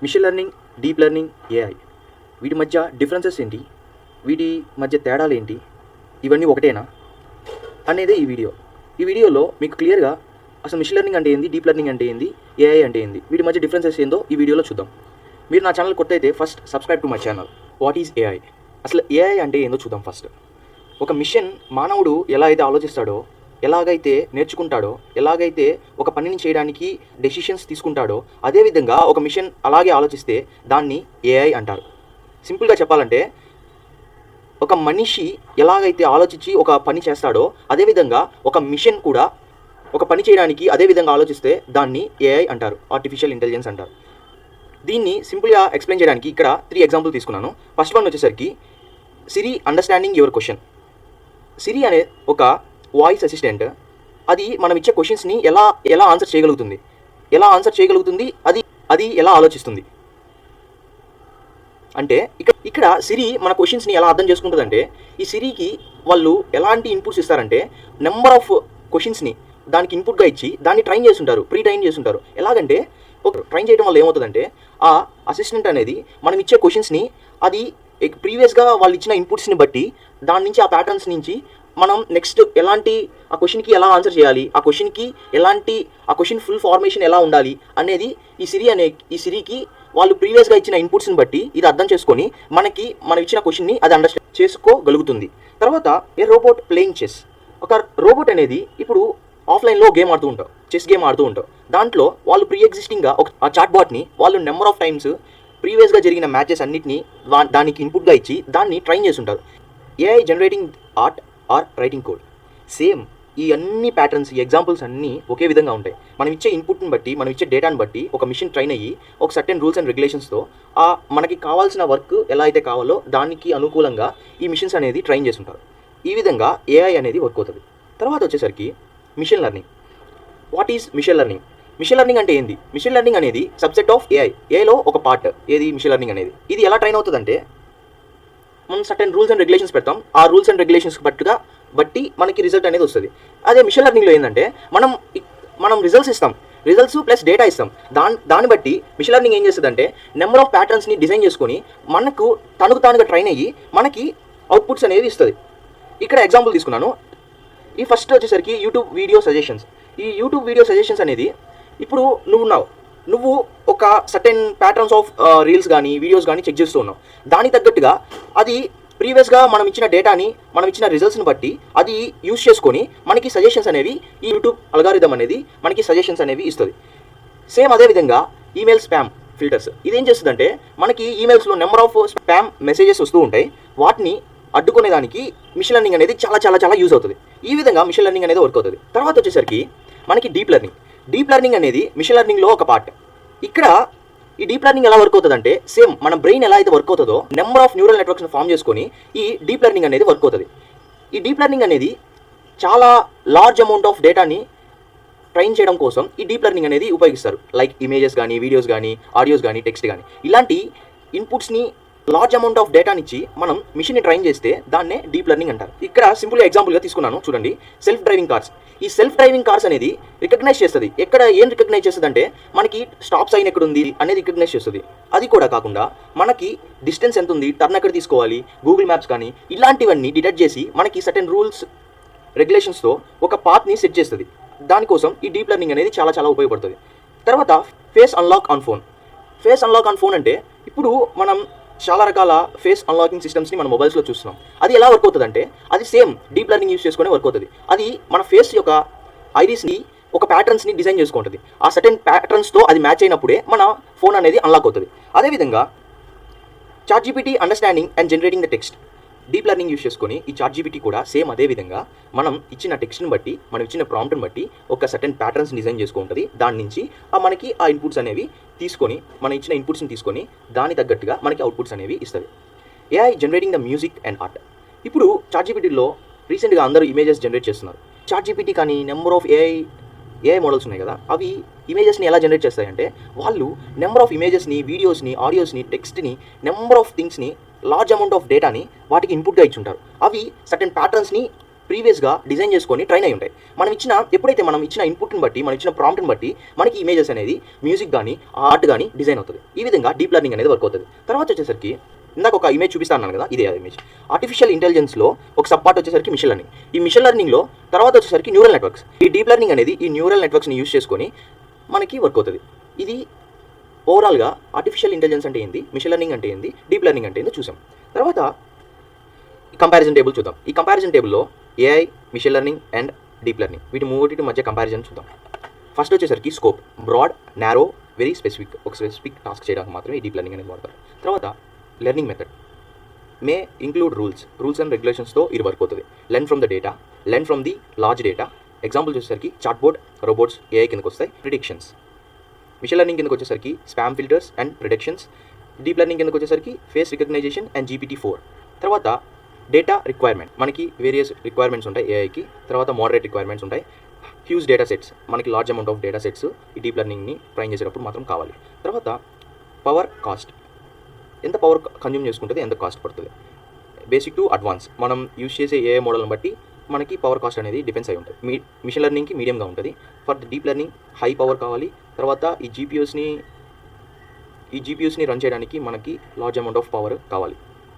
Machine learning, deep learning, AI వీటి మధ్య differences ఏంటి, వీటి మధ్య తేడాలు ఏంటి, ఇవన్నీ ఒకటేనా అనేదే ఈ వీడియోలో మీకు క్లియర్గా అసలు మిషన్ లెర్నింగ్ అంటే ఏంది, డీప్ లెర్నింగ్ అంటే ఏంది, ఏఐ అంటే ఏంది, వీటి మధ్య డిఫరెన్సెస్ ఏందో ఈ వీడియోలో చూద్దాం. మీరు నా ఛానల్ కొత్త అయితే first subscribe to my channel. What is AI? అసలు ఏఐ అంటే ఏందో చూద్దాం. ఫస్ట్ ఒక మిషన్ మానవుడు ఎలా అయితే ఆలోచిస్తాడో, ఎలాగైతే నేర్చుకుంటాడో, ఎలాగైతే ఒక పనిని చేయడానికి డెసిషన్స్ తీసుకుంటాడో, అదేవిధంగా ఒక మిషన్ అలాగే ఆలోచిస్తే దాన్ని ఏఐ అంటారు. సింపుల్గా చెప్పాలంటే ఒక మనిషి ఎలాగైతే ఆలోచించి ఒక పని చేస్తాడో, అదేవిధంగా ఒక మిషన్ కూడా ఒక పని చేయడానికి అదేవిధంగా ఆలోచిస్తే దాన్ని ఏఐ అంటారు, ఆర్టిఫిషియల్ ఇంటెలిజెన్స్ అంటారు. దీన్ని సింపుల్గా ఎక్స్ప్లెయిన్ చేయడానికి ఇక్కడ 3 ఎగ్జాంపుల్ తీసుకున్నాను. ఫస్ట్ వన్ వచ్చేసరికి సిరి అండర్స్టాండింగ్ యువర్ క్వశ్చన్. సిరి అనే ఒక వాయిస్ అసిస్టెంట్, అది మనం ఇచ్చే క్వశ్చన్స్ని ఎలా ఆన్సర్ చేయగలుగుతుంది, అది ఎలా ఆలోచిస్తుంది అంటే ఇక్కడ సిరి మన క్వశ్చన్స్ని ఎలా అర్థం చేసుకుంటుందంటే, ఈ సిరికి వాళ్ళు ఎలాంటి ఇన్పుట్స్ ఇస్తారంటే నెంబర్ ఆఫ్ క్వశ్చన్స్ని దానికి ఇన్పుట్గా ఇచ్చి దాన్ని ప్రీ ట్రైన్ చేస్తుంటారు. ఎలాగంటే ట్రైన్ చేయడం వల్ల ఏమవుతుందంటే ఆ అసిస్టెంట్ అనేది మనం ఇచ్చే క్వశ్చన్స్ని అది ప్రీవియస్గా వాళ్ళు ఇచ్చిన ఇన్పుట్స్ని బట్టి దాని నుంచి ఆ ప్యాటర్న్స్ నుంచి మనం నెక్స్ట్ ఎలాంటి ఆ క్వశ్చన్కి ఎలా ఆన్సర్ చేయాలి, ఆ క్వశ్చన్ ఫుల్ ఫార్మేషన్ ఎలా ఉండాలి అనేది ఈ సిరికి వాళ్ళు ప్రీవియస్గా ఇచ్చిన ఇన్పుట్స్ని బట్టి ఇది అర్థం చేసుకొని మనం ఇచ్చిన క్వశ్చన్ని అది అండర్స్టాండ్ చేసుకోగలుగుతుంది. తర్వాత ఏ రోబోట్ ప్లేయింగ్ చెస్. ఒక రోబోట్ అనేది ఇప్పుడు ఆఫ్లైన్లో చెస్ గేమ్ ఆడుతూ ఉంటాం. దాంట్లో వాళ్ళు ప్రీ ఎగ్జిస్టింగ్గా ఆ చాట్ బాట్ని వాళ్ళు నెంబర్ ఆఫ్ టైమ్స్ ప్రీవియస్గా జరిగిన మ్యాచెస్ అన్నిటిని దానికి ఇన్పుట్గా ఇచ్చి దాన్ని ట్రైన్ చేస్తుంటారు. AI generating art or writing code. Same ఈ అన్ని ప్యాటర్న్స్, ఈ ఎగ్జాంపుల్స్ అన్నీ ఒకే విధంగా ఉంటాయి. మనం ఇచ్చే ఇన్పుట్ని బట్టి, మనం ఇచ్చే డేటాను బట్టి ఒక మిషన్ ట్రైన్ అయ్యి ఒక సర్టెన్ రూల్స్ అండ్ రెగ్యులేషన్స్తో మనకి కావాల్సిన వర్క్ ఎలా అయితే కావాలో దానికి అనుకూలంగా ఈ మిషన్స్ అనేది ట్రైన్ చేస్తుంటారు. ఈ విధంగా ఏఐ అనేది వర్క్ అవుతుంది. తర్వాత వచ్చేసరికి machine learning. What is machine learning? Machine learning అంటే ఏంది? మిషన్ లెర్నింగ్ అనేది సబ్సెట్ ఆఫ్ ఏఐలో ఒక పార్ట్. ఏది మిషన్ లెర్నింగ్ అనేది? ఇది ఎలా ట్రైన్ అవుతుందంటే మనం సర్టెన్ రూల్స్ అండ్ రెగ్యులేషన్స్ పెడతాం, ఆ రూల్స్ అండ్ రెగ్యులేషన్స్ బట్టి మనకి రిజల్ట్ అనేది వస్తుంది. అదే మిషన్ లెర్నింగ్లో ఏంటంటే మనం రిజల్ట్స్ ప్లస్ డేటా ఇస్తాం. దాన్ని బట్టి మిషన్ లెర్నింగ్ ఏం చేస్తుందంటే నెంబర్ ఆఫ్ ప్యాటర్న్స్ని డిజైన్ చేసుకొని మనకు తానుగా ట్రైన్ అయ్యి మనకి అవుట్పుట్స్ అనేవి ఇస్తుంది. ఇక్కడ ఎగ్జాంపుల్ తీసుకున్నాను. ఈ ఫస్ట్ వచ్చేసరికి యూట్యూబ్ వీడియో సజెషన్స్. ఈ యూట్యూబ్ వీడియో సజెషన్స్ అనేది ఇప్పుడు నువ్వు ఒక సర్టెన్ ప్యాటర్న్స్ ఆఫ్ రీల్స్ కానీ వీడియోస్ కానీ చెక్ చేస్తూ ఉన్నావు. దానికి తగ్గట్టుగా అది ప్రీవియస్గా మనం ఇచ్చిన డేటాని, మనం ఇచ్చిన రిజల్ట్స్ని బట్టి అది యూజ్ చేసుకొని మనకి సజెషన్స్ అనేవి ఈ యూట్యూబ్ అల్గారిథం అనేది మనకి సజెషన్స్ అనేవి ఇస్తుంది. సేమ్ అదేవిధంగా ఈమెయిల్ స్పామ్ ఫిల్టర్స్. ఇదేం చేస్తుందంటే మనకి ఈమెయిల్స్లో నెంబర్ ఆఫ్ స్పామ్ మెసేజెస్ వస్తూ ఉంటాయి. వాటిని అడ్డుకునేదానికి మిషన్ లెర్నింగ్ అనేది చాలా యూజ్ అవుతుంది. ఈ విధంగా మిషన్ లెర్నింగ్ అనేది వర్క్ అవుతుంది. తర్వాత వచ్చేసరికి మనకి డీప్ లెర్నింగ్ అనేది మిషన్ లెర్నింగ్లో ఒక పార్ట్. ఇక్కడ ఈ డీప్ లెర్నింగ్ ఎలా వర్క్ అవుతుందంటే సేమ్ మన బ్రెయిన్ ఎలా అయితే వర్క్ అవుతుందో నెంబర్ ఆఫ్ న్యూరల్ నెట్వర్క్స్ని ఫామ్ చేసుకొని ఈ డీప్ లెర్నింగ్ అనేది వర్క్ అవుతుంది. ఈ డీప్ లెర్నింగ్ అనేది చాలా లార్జ్ అమౌంట్ ఆఫ్ డేటాని ట్రైన్ చేయడం కోసం ఈ డీప్ లెర్నింగ్ అనేది ఉపయోగిస్తారు. లైక్ ఇమేజెస్ కానీ, వీడియోస్ కానీ, ఆడియోస్ కానీ, టెక్స్ట్ కానీ, ఇలాంటి ఇన్పుట్స్ని లార్జ్ అమౌంట్ ఆఫ్ డేటానిచ్చి మనం మిషన్ని ట్రైన్ చేస్తే దాన్నే డీప్ లెర్నింగ్ అంటారు. ఇక్కడ సింపుల్గా ఎగ్జాంపుల్గా తీసుకున్నాను చూడండి. Self driving cars. ఈ సెల్ఫ్ డ్రైవింగ్ కార్స్ అనేది రికగ్నైజ్ చేస్తుంది. ఏం రికగ్నైజ్ చేస్తుంది అంటే మనకి స్టాప్ సైన్ ఎక్కడ ఉంది అనేది రికగ్నైజ్ చేస్తుంది. అది కూడా కాకుండా మనకి డిస్టెన్స్ ఎంత ఉంది, టర్న్ ఎక్కడ తీసుకోవాలి, గూగుల్ మ్యాప్స్ కానీ ఇలాంటివన్నీ డిటెక్ట్ చేసి మనకి సర్టెన్ రూల్స్ రెగ్యులేషన్స్తో ఒక పాత్ని సెట్ చేస్తుంది. దానికోసం ఈ డీప్ లెర్నింగ్ అనేది చాలా ఉపయోగపడుతుంది. తర్వాత ఫేస్ అన్లాక్ ఆన్ ఫోన్ అంటే ఇప్పుడు మనం చాలా రకాల ఫేస్ అన్లాకింగ్ సిస్టమ్స్ని మన మొబైల్స్లో చూస్తున్నాం. అది ఎలా వర్క్ అవుతుంది అంటే అది సేమ్ డీప్ లెర్నింగ్ యూజ్ చేసుకునే వర్క్ అవుతుంది. అది మన ఫేస్ యొక్క ఐరిస్ని ఒక ప్యాటర్న్స్ని డిజైన్ చేసుకుంటుంది. ఆ సర్టెన్ ప్యాటర్న్స్తో అది మ్యాచ్ అయినప్పుడే మన ఫోన్ అనేది అన్లాక్ అవుతుంది. అదేవిధంగా chat GPT understanding and generating the text. Deep learning use చేసుకొని ఈ చాట్ జీపీటీ కూడా సేమ్ అదే విధంగా మనం ఇచ్చిన టెక్స్ట్ని బట్టి, మనం ఇచ్చిన ప్రాంప్ట్ని బట్టి ఒక సర్టెన్ ప్యాటర్న్స్ డిజైన్ చేసుకుంటుంది. దాని నుంచి మనకి ఆ ఇన్పుట్స్ అనేవి తీసుకొని, మనం ఇచ్చిన ఇన్పుట్స్ని తీసుకొని దాని తగ్గట్టుగా మనకి అవుట్పుట్స్ అనేవి ఇస్తుంది. AI generating the music and art. ఇప్పుడు చాట్ జీపీటీలో రీసెంట్గా అందరూ ఇమేజెస్ జనరేట్ చేస్తున్నారు. చాట్ జీపీటీ కానీ నెంబర్ ఆఫ్ ఏఐ మోడల్స్ ఉన్నాయి కదా, అవి ఇమేజెస్ని ఎలా జనరేట్ చేస్తాయంటే వాళ్ళు నెంబర్ ఆఫ్ ఇమేజెస్ని, వీడియోస్ని, ఆడియోస్ని, టెక్స్ట్ని, నెంబర్ ఆఫ్ థింగ్స్ని, లార్జ్ అమౌంట్ ఆఫ్ డేటాని వాటికి ఇన్పుట్గా ఇచ్చుంటారు. అవి సర్టెన్ ప్యాటర్న్స్ని ప్రీవియస్గా డిజైన్ చేసుకొని ట్రైన్ అయి ఉంటాయి. ఎప్పుడైతే మనం ఇచ్చిన ఇన్పుట్ని బట్టి, మనం ఇచ్చిన ప్రాంప్ట్ని బట్టి మనకి ఇమేజెస్ అనేది మ్యూజిక్ కానీ ఆర్ట్ కానీ డిజైన్ అవుతుంది. ఈ విధంగా డీప్ లెర్నింగ్ అనేది వర్క్ అవుతుంది. తర్వాత వచ్చేసరికి ఇందాక ఒక ఇమేజ్ చూపిస్తాను కదా, ఇదే ఇమేజ్. ఆర్టిఫిషియల్ ఇంటెలిజెన్స్లో ఒక సబ్ పార్ట్ వచ్చేసరికి మిషన్ లెర్నింగ్. ఈ మిషన్ లెర్నింగ్లో తర్వాత వచ్చేసరికి న్యూరల్ నెట్వర్క్స్. ఈ డీప్ లెర్నింగ్ అనేది ఈ న్యూరల్ నెట్వర్క్స్ని యూస్ చేసుకొని మనకి వర్క్ అవుతుంది. ఇది ఓవరాల్గా ఆర్టిఫిషియల్ ఇంటెలిజెన్స్ అంటే ఏంది, మిషన్ లెర్నింగ్ అంటే ఏంది, డీప్ లెర్నింగ్ అంటే ఏంది చూసాం. తర్వాత కంపారిజన్ టేబుల్ చూద్దాం. ఈ కంపారిజన్ టేబుల్లో AI, machine learning and deep learning వీటి మూడింటి మధ్య కంపారిజన్ చూద్దాం. ఫస్ట్ వచ్చేసరికి scope, broad, narrow, very specific. ఒక స్పెసిఫిక్ టాస్క్ చేయడానికి మాత్రమే ఈ డీప్ లెర్నింగ్ అనేది వాడతారు. తర్వాత learning method may include rules and రెగ్యులేషన్స్తో ఇది వర్క్ అవుతుంది. Learn from the data, learn from the large data. Example వచ్చేసరికి చాట్బోర్డ్, రోబోట్స్, ఏఐ కిందకు వస్తాయి. ప్రిడిక్షన్స్ మిషన్ లెర్నింగ్ కిందకు వచ్చేసరికి spam filters and predictions. Deep learning కిందకు వచ్చేసరికి ఫేస్ రికగ్నైజేషన్ అండ్ GPT-4. తర్వాత డేటా రిక్వైర్మెంట్, మనకి వేరియస్ రిక్వైర్మెంట్స్ ఉంటాయి ఏఐకి. తర్వాత మోడరేట్ రిక్వైర్మెంట్స్ ఉంటాయి. హ్యూజ్ డేటా సెట్స్, మనకి large amount of data sets ఈ డీప్ లెర్నింగ్ని ట్రైన్ చేసేటప్పుడు మాత్రం కావాలి. తర్వాత పవర్ కాస్ట్, ఎంత పవర్ కన్జ్యూమ్ చేసుకుంటుంది, ఎంత కాస్ట్ పడుతుంది. బేసిక్ టు అడ్వాన్స్, మనం యూజ్ చేసే ఏ మోడల్ని బట్టి మనకి పవర్ కాస్ట్ అనేది డిపెండ్స్ అయి ఉంటుంది. మిషన్ లెర్నింగ్కి మీడియంగా ఉంటుంది. For deep learning high power కావాలి. తర్వాత ఈ జీపీయూస్ని రన్ చేయడానికి మనకి లార్జ్ అమౌంట్ ఆఫ్ పవర్ కావాలి.